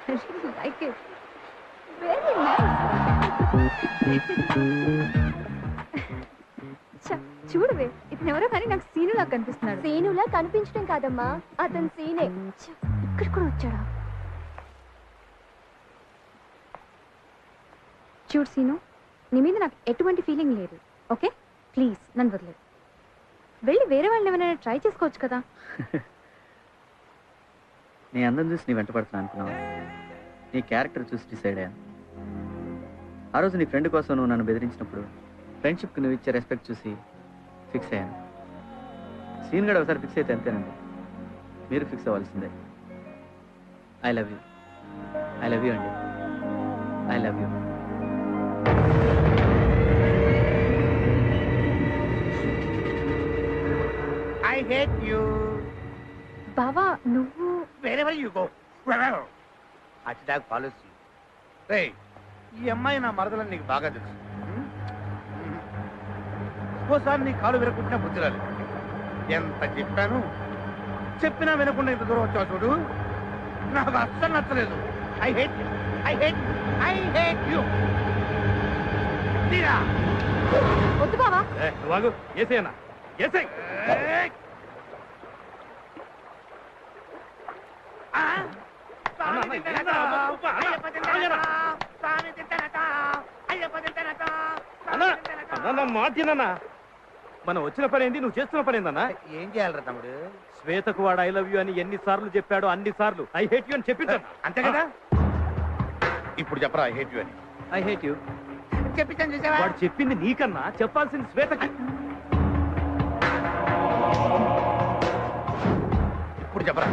really like it. Very nice. చూడవే ఇతను ఎవరో కానీ నాకు సీనులా కనిపిస్తున్నాడు. సీనులా కనిపించడం కాదమ్మా, అతను సీనే. ఇక్కడ కూడా వచ్చాడా? చూడు సీను, నీ మీద నాకు ఎటువంటి ఫీలింగ్ లేదు. ఓకే ప్లీజ్ నన్ను వదిలేదు. వెళ్ళి వేరే వాళ్ళని ఏమైనా ట్రై చేసుకోవచ్చు కదా. నీ అందం చూసి నీ వెంట పడుతున్నా అనుకున్నావు. నీ క్యారెక్టర్ చూసి డిసైడ్ అయ్యాను. ఆ రోజు నీ ఫ్రెండ్ కోసం నువ్వు నన్ను బెదిరించినప్పుడు ఫ్రెండ్షిప్కి నువ్వు ఇచ్చే రెస్పెక్ట్ చూసి ఫిక్స్ అయ్యాను. సీన్ గడ ఒకసారి ఫిక్స్ అయితే అంతేనండి, మీరు ఫిక్స్ అవ్వాల్సిందే. I love you. I love you అండి. I love you. I hate you. బావా నువ్వు Wherever you go. Wherever. Attack policy. రే ఈ అమ్మాయి నా మరదలని నీకు బాగా తెలుసు. ఓసారి నీ కాలు విరకుంటున్నా బుద్ధి రాలేదు. ఎంత చెప్పాను, చెప్పినా వినకుండా ఇంత దూరం వచ్చావు చూడు, నాకు అస్సలు నచ్చలేదు. I hate you. I hate you. I hate you. తీరా వద్దు బావా. వాగు ఏసేనా ఏసే. మాటినన్నా మనం వచ్చిన పని ఏంటి, నువ్వు చేస్తున్న పని ఏందన్నా? ఏం చేయాలరా తమ్ముడు? శ్వేతకు వాడు ఐ లవ్ యూ అని ఎన్ని సార్లు చెప్పాడో అన్ని సార్లు ఐ హేట్ యూ అని చెప్పించాను. అంతే కదా? ఇప్పుడు చెప్పరా ఐ హేట్ యూ అని. ఐ హేట్ యూ చెప్పించాను చూసావా? వాడు చెప్పింది నీకన్నా చెప్పాల్సింది శ్వేతకి. ఇప్పుడు చెప్పరా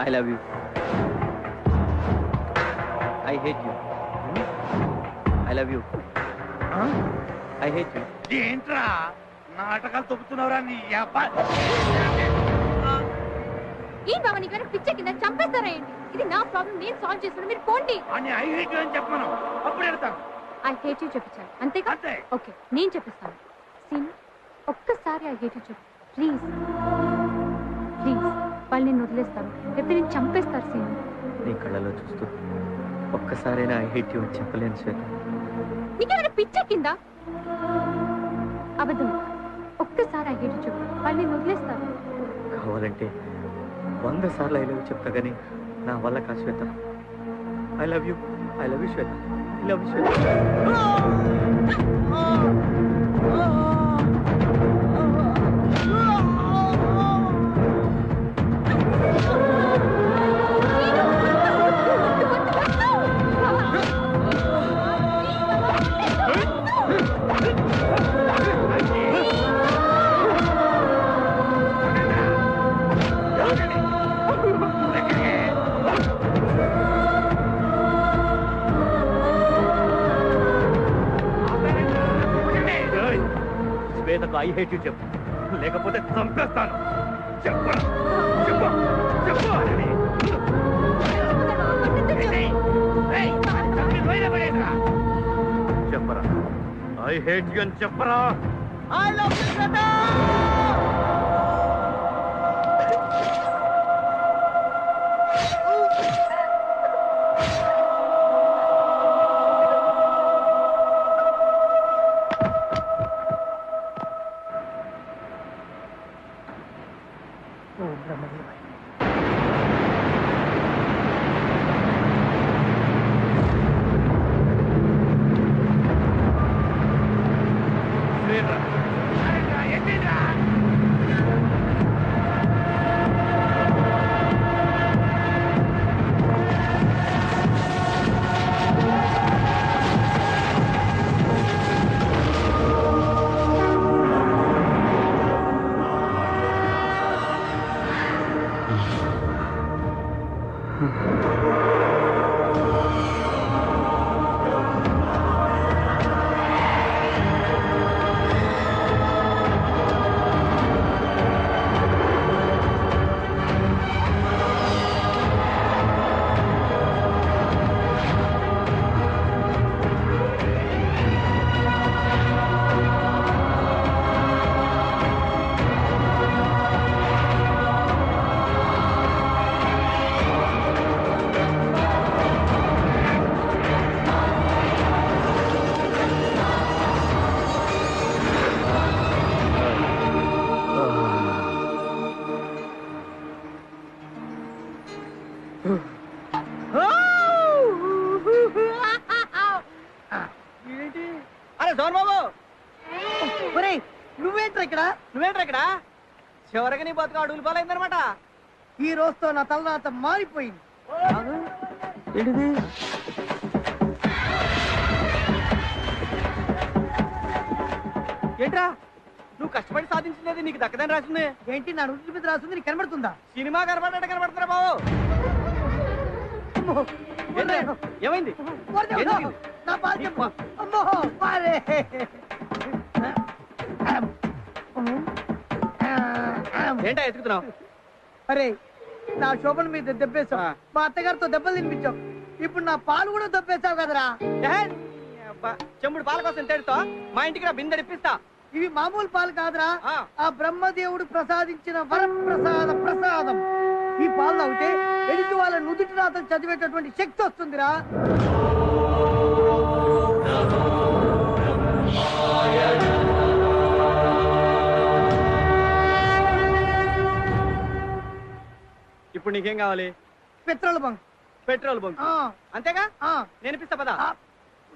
I love you. I hate you. I love you. I hate you. ఏంట్రా నాటకాలు తొప్పుతున్నావురా నీ అబ్బా? ఈ బావ నీకు వెనక పిచ్చ కింద చంపేస్తారా ఏంటి? ఇది నా ప్రాబ్లం, నేను సాల్వ్ చేస్తాను, మీరు పోండి. అని ఐ హేట్ యూ అని చెప్పమను, అప్పుడు వెళ్తాను. ఐ హేట్ యూ చెప్పించాను అంతేగా? అంతే. ఓకే నేను చెప్పిస్తాను. సీన్ ఒక్కసారి ఐ హేట్ యూ చెప్పు ప్లీజ్. ప్లీజ్ వాళ్ళు నేను వదిలేస్తాను, లేకపోతే నేను చంపేస్తారు. సీన్ నీ కళ్ళలో చూస్తూ ఒక్కసారైనా ఐ హేట్ యూ అని చెప్పలేను శ్వేత. నీకేమైనా పిచ్చ కింద? అబద్ధం. ఒక్కసారి ఐ హేట్ యూ చెప్పు, వాళ్ళు నేను వదిలేస్తారు. కావాలంటే 100 సార్లు ఐ లవ్ యూ చెప్తా కానీ నా వల్ల కాదు Shweta. I love you. I love you Shweta. I love you Shweta. శ్వేతకు ఐ హేట్ యూ చెప్పు, లేకపోతే చంపేస్తాను. చెప్పరా చెప్పు చెప్పు. చెప్పరా ఐ హేట్ యూ అని చెప్పరా. ఐ లవ్ యూ శ్వేత. సోన్ బాబు నువ్వేంట్రా ఇక్కడ? నువ్వేంట్రా ఇక్కడ? చివరికి నీ బతుకు అడుగులు పాలైందనమాట. ఈ రోజుతో నా తలరాత మారిపోయింది. ఏంటిది? ఏంట్రా నువ్వు కష్టపడి సాధించినది నీకు దక్కదని రాసింది. ఏంటి నా రుచి మీద రాస్తుంది నీకు కనబడుతుందా? సినిమా కనబడ్డా కనబడుతున్నా బాబు. ఏంట్రా? ఏమైంది? నా బాధ చెప్పు. అమ్మో పారే. ఏంటా ఎత్తుకుతున్నావు? అరే నా శోభన మీద దెబ్బేశావు, మా అత్తగారితో దెబ్బలు తినిపించావు, ఇప్పుడు నా పాలు కూడా దెబ్బేశావు కదరా. చెంబుడు పాల కోసం తేడుతో మా ఇంటికి రా, బిందె ఇప్పిస్తా. ఇవి మామూలు పాలు కాదురా, ఆ బ్రహ్మదేవుడు ప్రసాదించిన ప్రసాదం. ఈ పాలు తాగితే ఎదుటి వాళ్ళ నుదుటి రాతను చదివేటటువంటి శక్తి వస్తుందిరా. ఇప్పుడు నీకేం కావాలి? Petrol bunk. పెట్రోల్ బంక్ అంతేగా? నేను ఇప్పిస్తా పదా.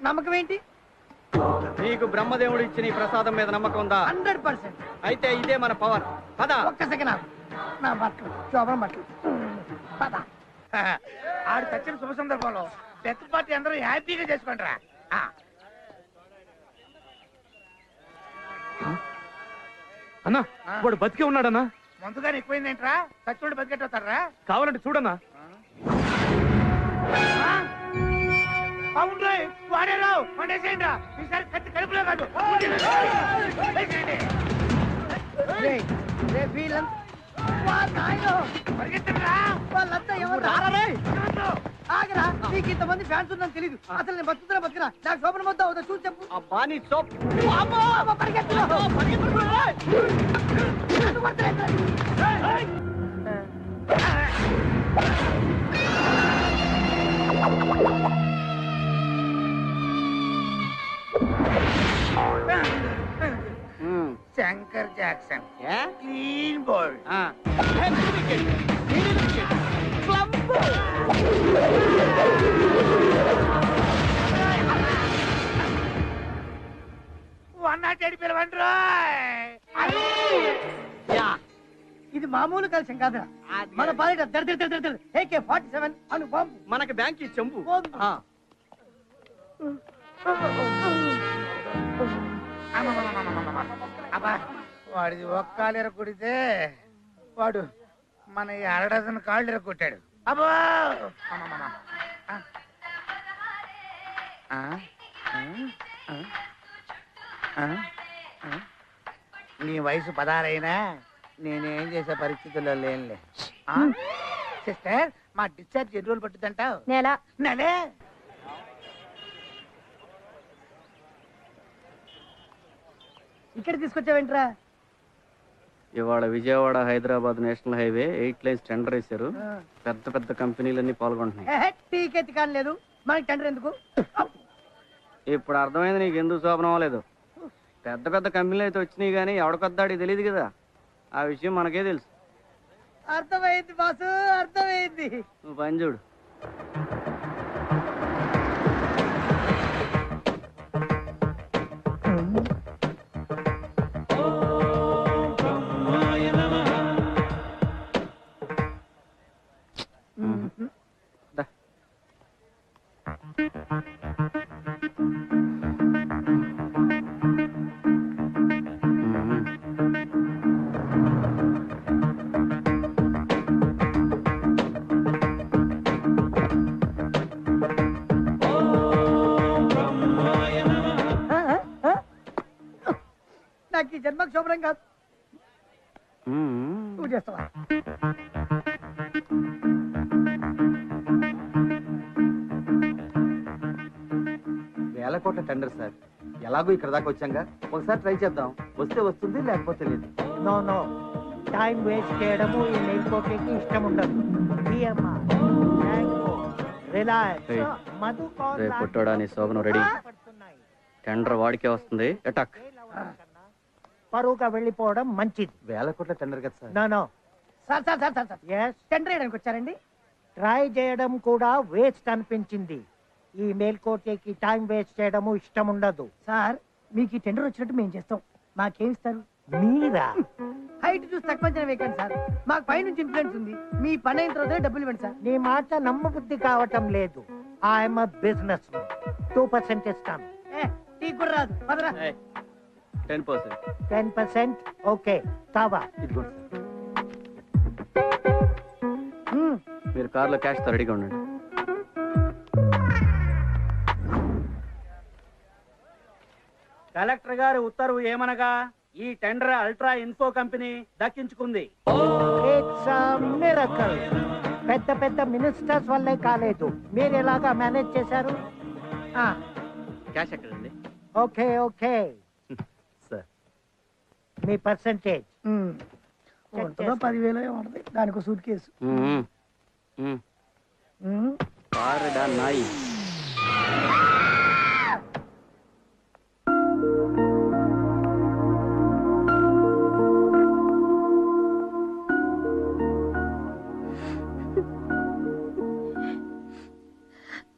నమ్మకం ఏంటి? నీకు బ్రహ్మదేవుడు ఇచ్చిన ఈ ప్రసాదం మీద నమ్మకం ఉందా? 100%. అయితే ఇదే మన పవర్. పదా. ఒక్క సెకండ్. నా బట్టలు శోభన బట్టలు. పద. ఆడు చచ్చిన శుభ సందర్భంలో డెత్ పార్టీ అందరూ హ్యాపీగా చేసుకుంటారా. అన్నా వాడు బతికే ఉన్నాడన్నా. ముందుగానే ఎక్కువైందేంట్రా? చచ్చుడు బతికెట్టవుతారా? కావాలంటే చూడన్నా. అవును వాడేరావు వండేసేయండి. ఈసారి కత్తి కడుపులో కాదు. వాళ్ళంతా ఎవరు? ఆగరా, నీకు ఇంతమంది ఫ్యాన్స్ ఉందని తెలీదు. అసలు నేను బతుకుతున్నా నాకు శోభన మొత్తం అవుతా చూసి చెప్పు. అబ్బా నీ soap. Shankar Jackson clean bold. ఇది మామూలు కలిసం కాదురా, మన పాలిట AK-47 అను బాంబు. మనకి బ్యాంక్ చెంబు. అబ్బా వాడిది ఒక్కాలు ఎరగొడితే వాడు మన 2 కాళ్ళు ఎరగొట్టాడు. అబ్బా నీ వయసు 16 అయినా నేనేం చేసే పరిస్థితుల్లో లేనులే. సిస్టర్ మా డిశ్చార్జ్ ఎన్ని రోజులు పట్టుద్దంటావు? నెలే. ఇక్కడ తీసుకొచ్చావేంట్రా? ఇవాళ Vijayawada Hyderabad national highway 8 lines tender వేశారు. పెద్ద పెద్ద కంపెనీలన్నీ పాల్గొంటున్నాయి. టీకెట్ కాలేదు మనకి టెండర్ ఎందుకు? ఇప్పుడు అర్థమైంది నీకు ఎందుకు శోభనం అవ్వలేదు. పెద్ద పెద్ద కంపెనీలు అయితే వచ్చినాయి కానీ ఎవడకొద్దాడి తెలియదు కదా. ఆ విషయం మనకే తెలుసు. అర్థమైంది బాసు, అర్థమైంది. నువ్వు పని చూడు. నాకు ఈ జన్మకు శోభనం కాదు. నువ్వు చేస్తావా? వేల కోట్ల టెండర్ సార్. ఎలాగో ఇక్కడ దాకా వచ్చాంగా, ఒకసారి ట్రై చేద్దాం. వస్తే వస్తుంది, లేకపోతే లేదు. నో టైం వేస్ట్ చేయడము ఈ మేల్కోట్లకి ఇష్టం ఉండదు. రేపు పుట్టోడా నీ శోభనం రెడీ. టెండర్ వాడికే వస్తుంది. అటాక్. పరువుగా వెళ్ళిపోవడం మంచిది. వేల కోట్ల టెండర్ కదా సార్. నో సార్ టెండర్ వేయడానికి వచ్చారండి. ట్రై చేయడం కూడా వేస్ట్ అనిపించింది. ఈ మేల్కోటేకి టైం వేస్ట్ చేయడము ఇష్టం ఉండదు. సార్ మీకు ఈ టెండర్ వచ్చినట్టు మేము చేస్తాం. మాకేం ఇస్తారు? మీరా? హైట్ చూసి తక్కువ అంచనా వేయకండి సార్. మాకు పైనుంచి ఇన్ఫ్లుయెన్స్ ఉంది. మీ పని అయిన తర్వాత డబ్బులు ఇవ్వండి సార్. నీ మాట నమ్మబుద్ధి కావటం లేదు. ఐఎమ్ బిజినెస్ 2% ఇస్తాను. టీ కూడా రాదు. పదరా. 10%. 10%. ఓకే, కావా? ఇదిగోండి సార్. మీరు కార్లో క్యాష్తో రెడీగా ఉండండి. కలెక్టర్ గారి ఉత్తర్వు ఏమనగా ఈ టెండర్ అల్ట్రా ఇన్ఫో కంపెనీ దక్కించుకుంది. It's miracle. పెద్ద పెద్ద మినిస్టర్స్ వల్లే కాలేదు. మీరు ఎలాగా మేనేజ్ చేశారు? క్యాష్ ఎక్కడండి? ఓకే ఓకే సార్ మీ పర్సంటేజ్ ఉంటుందో 10,000 ఉంటుంది. దానికి సూట్ కేసు. పారడా నాయి.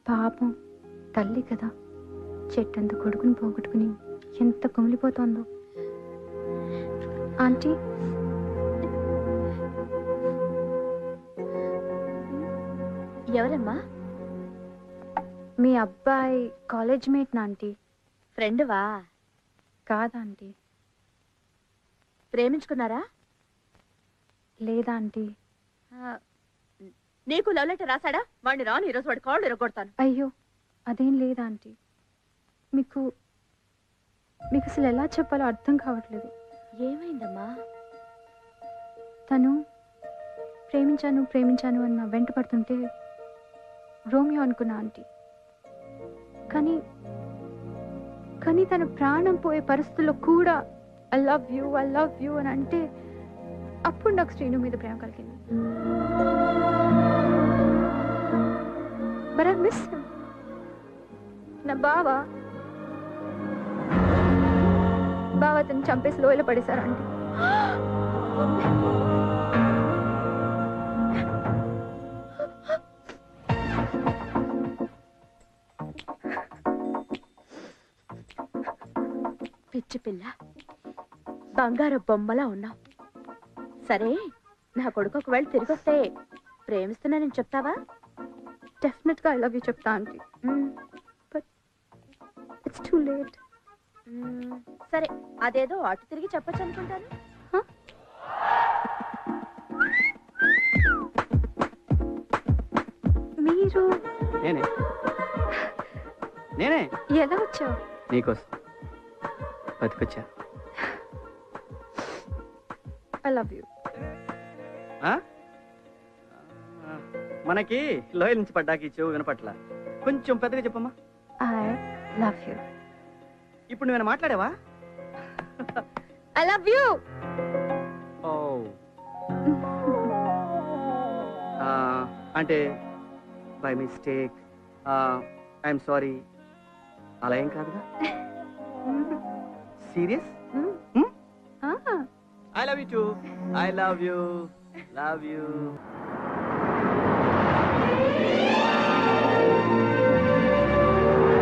పాపం తల్లి కదా, చెట్టంత కొడుకుని పోగొట్టుకుని ఎంత కుమిలిపోతోందో. ఆంటీ, ఎవరమ్మా? మీ అబ్బాయి కాలేజ్ మేట్ నా ఆంటీ. ఫ్రెండ్వా? కాదా ఆంటీ? ప్రేమించుకున్నారా? లేదా ఆంటీ. నీకు లవ్ లెటర్ రాశాడా? వాడిని రాను, ఈరోజు వాడి కాళ్ళు ఇరగొడతాను. అయ్యో అదేం లేదా ఆంటీ. మీకు అసలు ఎలా చెప్పాలో అర్థం కావట్లేదు. ఏమైందమ్మా? తను ప్రేమించాను అని నా వెంట పడుతుంటే రోమియో అనుకున్నా ఆంటీ. కానీ తన ప్రాణం పోయే పరిస్థితుల్లో కూడా ఐ లవ్ యూ అని అంటే అప్పుడు నాకు శ్రీను మీద ప్రేమ కలిగింది. But I miss him. నా బావ అతను చంపేసి లోయలో పడేశారు ఆంటీ. పిచ్చి పిల్ల, బంగారు బొమ్మలా ఉన్నావు. సరే, నా కొడుకు ఒకవేళ తిరిగి వస్తే ప్రేమిస్తున్నానని చెప్తావా? డెఫినెట్ గా ఐ లవ్ యూ చెప్తా aunty. But it's too late. సరే, అదేదో అటు తిరిగి చెప్పొచ్చు అనుకుంటాను. మీరు నేనే ఎలా వచ్చావు? నీకోసం బతికొచ్చా. I love you. మనకి లోయల నుంచి పడ్డాకి చెవు వినపట్ల. కొంచెం పెద్దగా చెప్పమ్మా. I love you. ఇప్పుడు నువ్వు మాట్లాడావా? I love you. ఓ అంటే బై మిస్టేక్, ఐఎమ్ సారీ అలా ఏం కాదుగా? Serious? I love you too. I love you.